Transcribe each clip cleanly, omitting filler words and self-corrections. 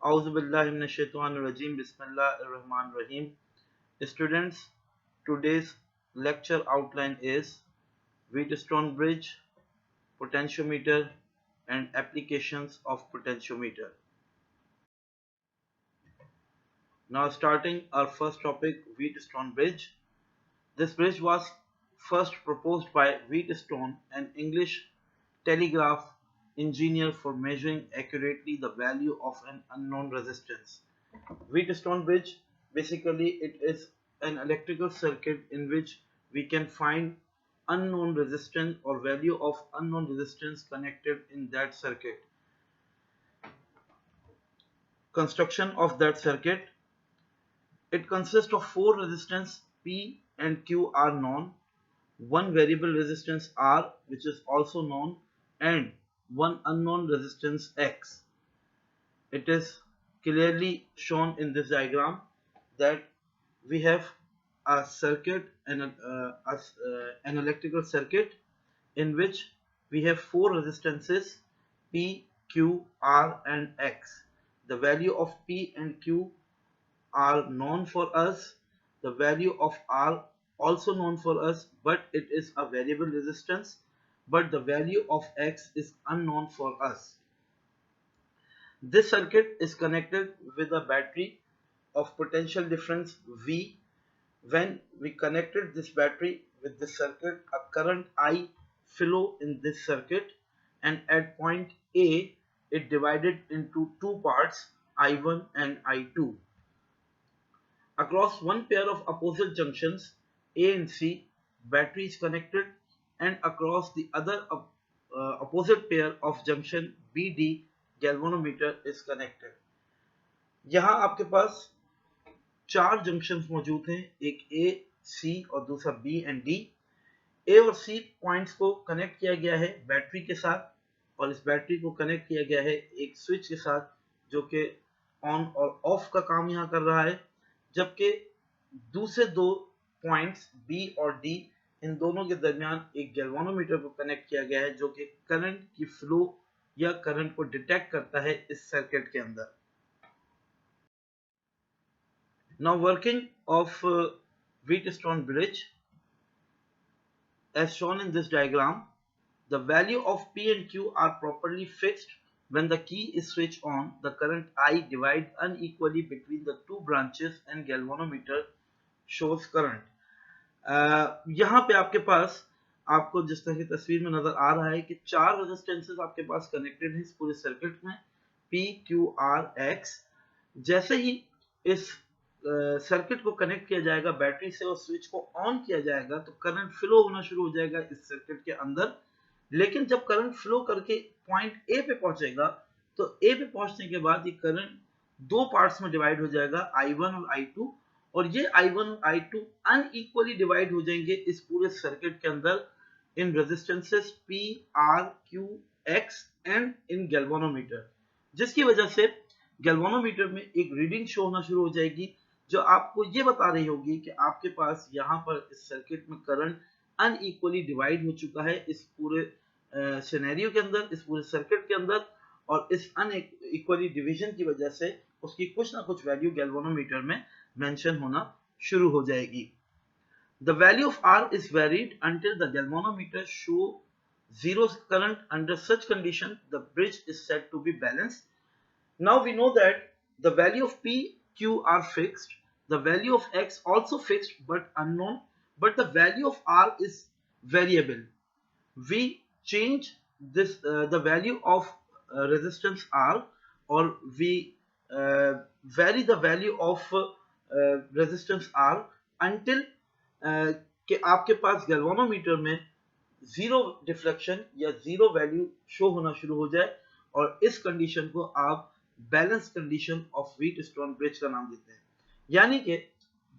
Auzubillahiminash-shaytanir-rajim. Bismillahir-Rahmanir-Rahim. Students, today's lecture outline is Wheatstone bridge, potentiometer, and applications of potentiometer. Now, starting our first topic, Wheatstone bridge. This bridge was first proposed by Wheatstone, an English telegraph engineer, for measuring accurately the value of an unknown resistance. Wheatstone bridge, basically it is an electrical circuit in which we can find unknown resistance or value of unknown resistance connected in that circuit. Construction of that circuit: it consists of four resistance P and Q are known, one variable resistance R which is also known, and one unknown resistance X. It is clearly shown in this diagram that we have a circuit and an electrical circuit in which we have four resistances P, Q, R and X. The value of P and Q are known for us. The value of R also known for us, but it is a variable resistance, but the value of X is unknown for us. This circuit is connected with a battery of potential difference V. When we connected this battery with this circuit, a current I flow in this circuit, and at point A it divided into two parts, I1 and I2. Across one pair of opposite junctions A and C, battery is connected, and across the other opposite pair of junction BD, galvanometer is connected. यहाँ आपके पास चार junctions मौजूद हैं, एक A, C और दूसरा B and D. A और C points को कनेक्ट किया गया है बैटरी के साथ, और इस बैटरी को कनेक्ट किया गया है एक स्विच के साथ जो कि ऑन और ऑफ का काम यहाँ कर रहा है, जबकि दूसरे दो पॉइंट्स B और D, इन दोनों के दरमियान एक गैल्वानोमीटर को कनेक्ट किया गया है जो कि करंट की फ्लो या करंट को डिटेक्ट करता है इस सर्किट के अंदर. Now, working of Wheatstone bridge, as shown in this diagram, the value of P and Q are properly fixed. When the key is switched on, the current I divides unequally between the two branches and galvanometer shows current. यहाँ पे आपके पास, आपको जिस तरह की तस्वीर में नजर आ रहा है कि चार रेजिस्टेंसेस आपके पास कनेक्टेड हैं इस पूरे सर्किट में, P, Q, R, X. जैसे ही इस सर्किट को कनेक्ट किया जाएगा बैटरी से और स्विच को ऑन किया जाएगा तो करंट फ्लो होना शुरू हो जाएगा इस सर्किट के अंदर. लेकिन जब करंट फ्लो करके पॉइंट ए पे पहुंचेगा तो ए पे पहुंचने के बाद ये करंट दो पार्ट्स में डिवाइड हो जाएगा, I1 और I2, और ये I1 और I2 अनइक्वली डिवाइड हो जाएंगे इस पूरे सर्किट के अंदर इन resistances P, R, Q, X and इन गैल्वानोमीटर, जिसकी वजह से गैल्वानोमीटर में एक रीडिंग शो होना शुरू हो जाएगी जो आपको ये बता रही होगी कि आपके पास यहाँ पर इस सर्किट में करंट अनइक्वली डिवाइड हो चुका है इस पूरे सिनेरियो के अंदर, इस पूरे सर्किट के अंदर, और इस अनइक्वली डिवीजन की वजह से उसकी कुछ ना कुछ वैल्यू गैल्वानोमीटर में मेंशन होना शुरू हो जाएगी. The value of R is varied until the galvanometer show zero current. Under such condition, the bridge is said to be balanced. Now we know that the value of P, Q are fixed, the value of X also fixed but unknown, but the value of R is variable. We change this the value of resistance R, or we vary the value of resistance R until कि आपके पास galvanometer में zero deflection या zero value show होना शुरू हो जाए, और इस कंडीशन को आप balance condition of Wheatstone bridge का नाम देते हैं. यानी कि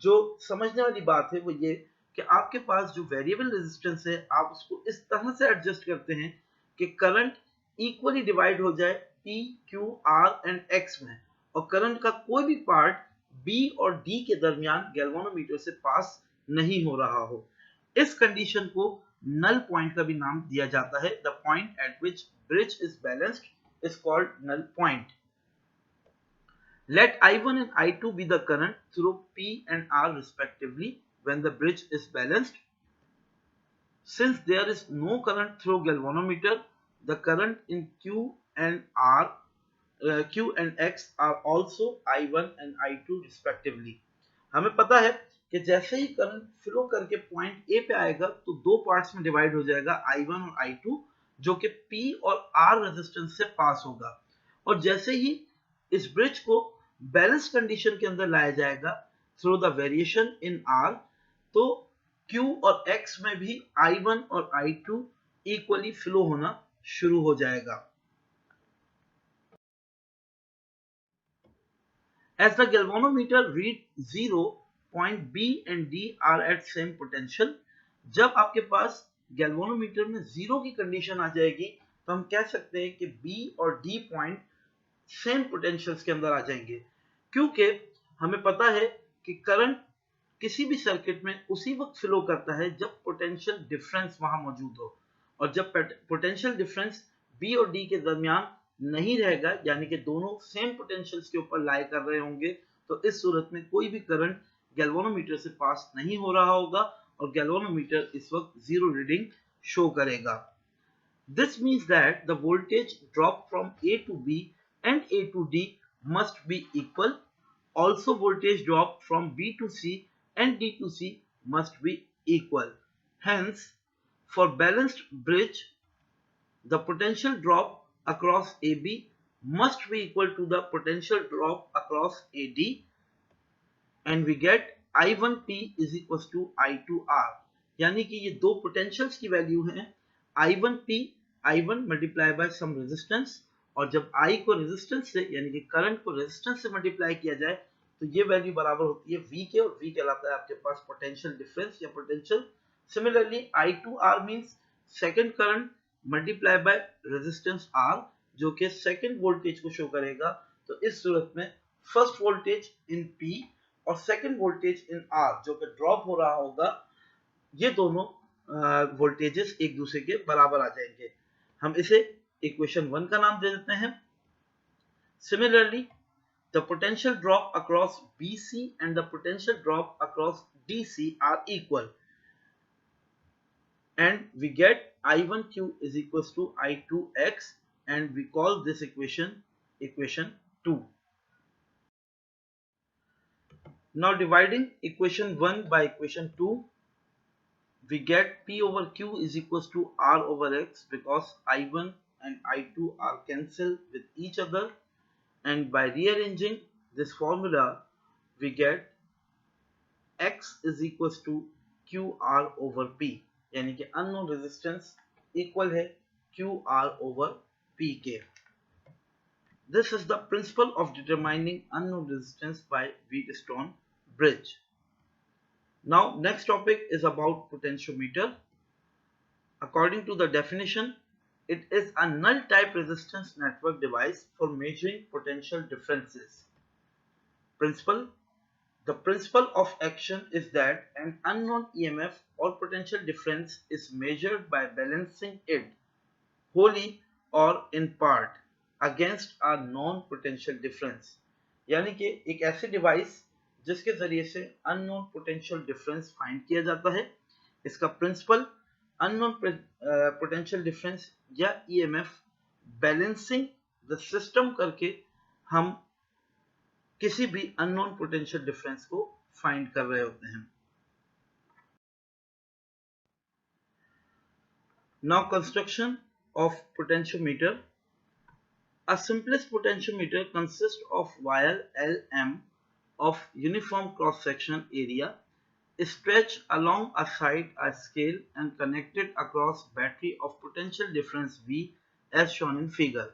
जो समझने वाली बात है वो ये कि आपके पास जो वेरिएबल रेजिस्टेंस है आप उसको इस तरह से एडजस्ट करते हैं कि करंट इक्वली डिवाइड हो जाए P, Q, R and X में, और करंट का कोई भी पार्ट B और D के दरमियान गैल्वानोमीटर से पास नहीं हो रहा हो. इस कंडीशन को नल पॉइंट का भी नाम दिया जाता है. The point at which bridge is balanced is called null point. Let I1 and I2 be the current through P and R respectively when the bridge is balanced. Since there is no current through galvanometer, the current in Q and X are also I1 and I2 respectively. हमें पता है कि जैसे ही current flow करके point A पे आएगा तो दो पार्ट्स में डिवाइड हो जाएगा I1 और I2 जो कि P और R रेजिस्टेंस से पास होगा, और जैसे ही इस ब्रिज को बैलेंस कंडीशन के अंदर लाया जाएगा through the variation in R, तो Q और X में भी I1 और I2 इक्वली फ्लो होना शुरू हो जाएगा. As the galvanometer read 0, point B and D are at same potential. जब आपके पास गैल्वेनोमीटर में जीरो की कंडीशन आ जाएगी तो हम कह सकते हैं कि B और D पॉइंट सेम पोटेंशियल्स के अंदर आ जाएंगे, क्योंकि हमें पता है कि करंट किसी भी सर्किट में उसी वक्त फ्लो करता है जब पोटेंशियल डिफरेंस वहां मौजूद हो, और जब पोटेंशियल डिफरेंस बी और डी के दरमियान नहीं रहेगा, यानी कि दोनों सेम पोटेंशियल्स के ऊपर लाई कर रहे होंगे, तो इस सूरत में कोई भी करंट गैल्वेनोमीटर से पास नहीं हो रहा होगा और गैल्वेनोमीटर इस वक्त जीरो रीडिंग शो करेगा. This means that the voltage drop from A to B and A to D must be equal. Also, voltage drop from B to C and D to C must be equal. Hence, for balanced bridge, the potential drop across AB must be equal to the potential drop across AD, and we get I1P is equals to I2R. यानी कि ये दो potentials की value हैं I1P, I1 multiply by some resistance, और जब I को resistance से यानी कि करंट को रेजिस्टेंस से मल्टीप्लाई किया जाए तो ये वैल्यू बराबर होती है V के, और V कहलाता है आपके पास पोटेंशियल डिफरेंस या potential. Similarly I2R means second current multiply by resistance R जो कि सेकंड वोल्टेज को शो करेगा. तो इस सूरत में फर्स्ट वोल्टेज इन P और सेकंड वोल्टेज इन R जो कि ड्रॉप हो रहा होगा, ये दोनों वोल्टेजेस एक दूसरे के बराबर आ जाएंगे. हम इसे इक्वेशन 1 का नाम दे देते हैं. Similarly the potential drop across BC and the potential drop across DC are equal, and we get I1Q is equals to I2X, and we call this equation 2. Now dividing equation 1 by equation 2, we get P over Q is equals to R over X because I1 and I2 are cancelled with each other, and by rearranging this formula we get X is equals to QR over P, यानी कि unknown resistance equal है QR over P के. This is the principle of determining unknown resistance by Wheatstone bridge. Now next topic is about potentiometer. According to the definition, it is a null type resistance network device for measuring potential differences. Principle: the principle of action is that an unknown EMF or potential difference is measured by balancing it wholly or in part against a known potential difference. यानी कि एक ऐसी device जिसके जरिए से unknown potential difference find किया जाता है. इसका प्रिंसिपल अननोन पोटेंशियल डिफरेंस या ईएमएफ बैलेंसिंग द सिस्टम करके हम किसी भी अननोन पोटेंशियल डिफरेंस को फाइंड कर रहे होते हैं. Now construction of potentiometer. A simplest potentiometer consists of wire LM of uniform cross section area stretched along a side a scale and connected across battery of potential difference V as shown in figure.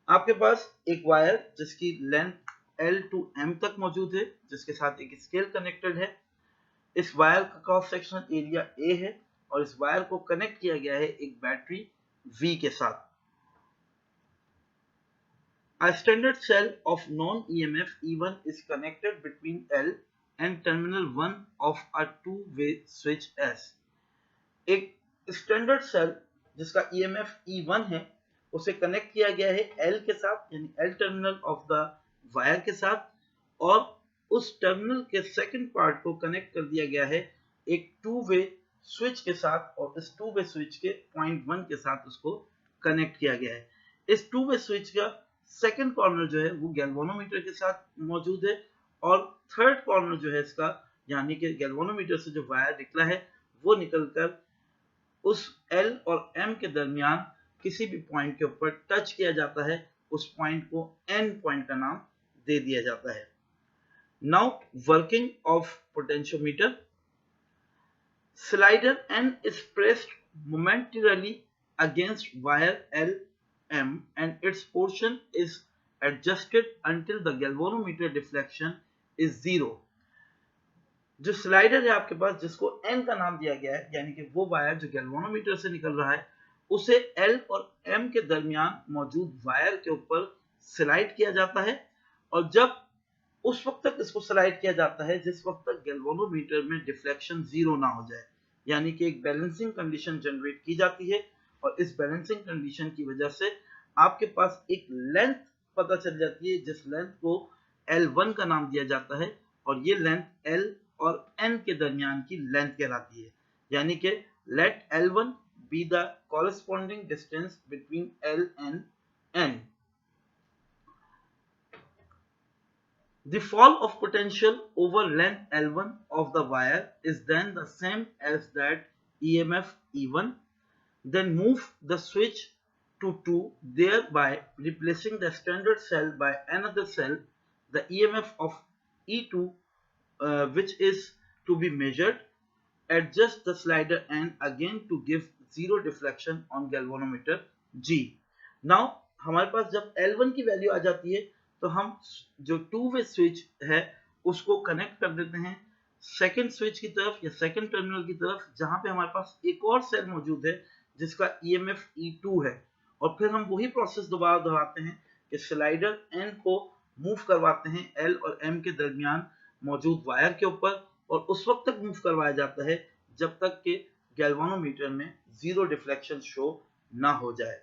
आपके पास एक wire जिसकी length L to M तक मौजूद है, जिसके साथ एक scale connected है. इस वायर का क्रॉस सेक्शनल एरिया A है और इस वायर को कनेक्ट किया गया है एक बैटरी V के साथ. A standard cell of non-EMF E1 is connected between L and terminal 1 of a two-way switch S. एक स्टैंडर्ड सेल जिसका EMF E1 है उसे कनेक्ट किया गया है L के साथ, यानी L terminal of the wire के साथ, और उस टर्मिनल के सेकंड पार्ट को कनेक्ट कर दिया गया है एक टू वे स्विच के साथ, और इस टू वे स्विच के पॉइंट 1 के साथ उसको कनेक्ट किया गया है। इस टू वे स्विच का सेकंड कॉर्नर जो है वो गैल्वेनोमीटर के साथ मौजूद है, और थर्ड कॉर्नर जो है इसका, यानी कि गैल्वेनोमीटर से जो वायर निकला है वो निकलकर उस L और M के दरमियान किसी भी पॉइंट के ऊपर टच किया जाता है। उस पॉइंट को N पॉइंट का नाम दे दिया जाता है। Now working of potentiometer. Slider N is pressed momentarily against wire LM and its portion is adjusted until the galvanometer deflection is zero. जो स्लाइडर है आपके पास, जिसको N का नाम दिया गया है, यानी कि वो वायर जो गैल्वेनोमीटर से निकल रहा है, उसे L और M के दरमियान मौजूद वायर के ऊपर स्लाइड किया जाता है, और जब उस वक्त तक इसको स्लाइड किया जाता है जिस वक्त तक गैल्वेनोमीटर में डिफ्लेक्शन जीरो ना हो जाए, यानी कि एक बैलेंसिंग कंडीशन जनरेट की जाती है, और इस बैलेंसिंग कंडीशन की वजह से आपके पास एक लेंथ पता चल जाती है, जिस लेंथ को L1 का नाम दिया जाता है, और ये लेंथ L और N के दरमियान की लेंथ कहलाती है। यानी कि let L1 be the corresponding distance between L and N. The fall of potential over length L1 of the wire is then the same as that EMF E1. Then move the switch to 2, thereby replacing the standard cell by another cell. The EMF of E2, which is to be measured. Adjust the slider N again to give zero deflection on galvanometer G. Now हमारे पास जब L1 की value आ जाती है तो हम जो two way switch है उसको कनेक्ट कर देते हैं सेकंड स्विच की तरफ या सेकंड टर्मिनल की तरफ, जहां पे हमारे पास एक और सेल मौजूद है जिसका EMF E2 है, और फिर हम वही प्रोसेस दोबारा दोहराते हैं कि स्लाइडर N को मूव करवाते हैं L और M के दरमियान मौजूद वायर के ऊपर, और उस वक्त तक मूव करवाया जाता है जब तक कि गैल्वेनोमीटर में जीरो डिफ्लेक्शन शो ना हो जाए।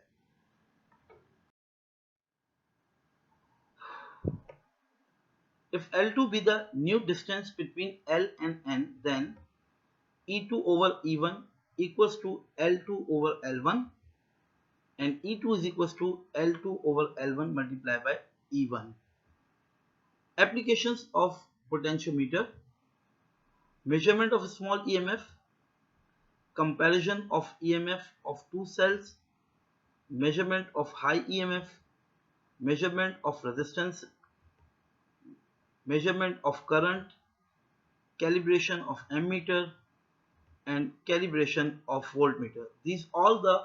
If L2 be the new distance between L and N, then E2 over E1 equals to L2 over L1, and E2 is equals to L2 over L1 multiplied by E1. Applications of potentiometer: measurement of small EMF, comparison of EMF of two cells, measurement of high EMF, measurement of resistance, measurement of current, calibration of ammeter, and calibration of voltmeter. These all the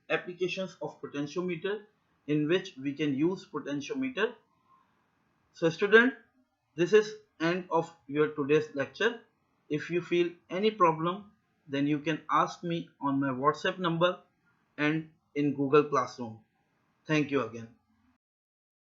applications of potentiometer in which we can use potentiometer. So student, this is end of your today's lecture. If you feel any problem, then you can ask me on my WhatsApp number and in Google Classroom. Thank you again.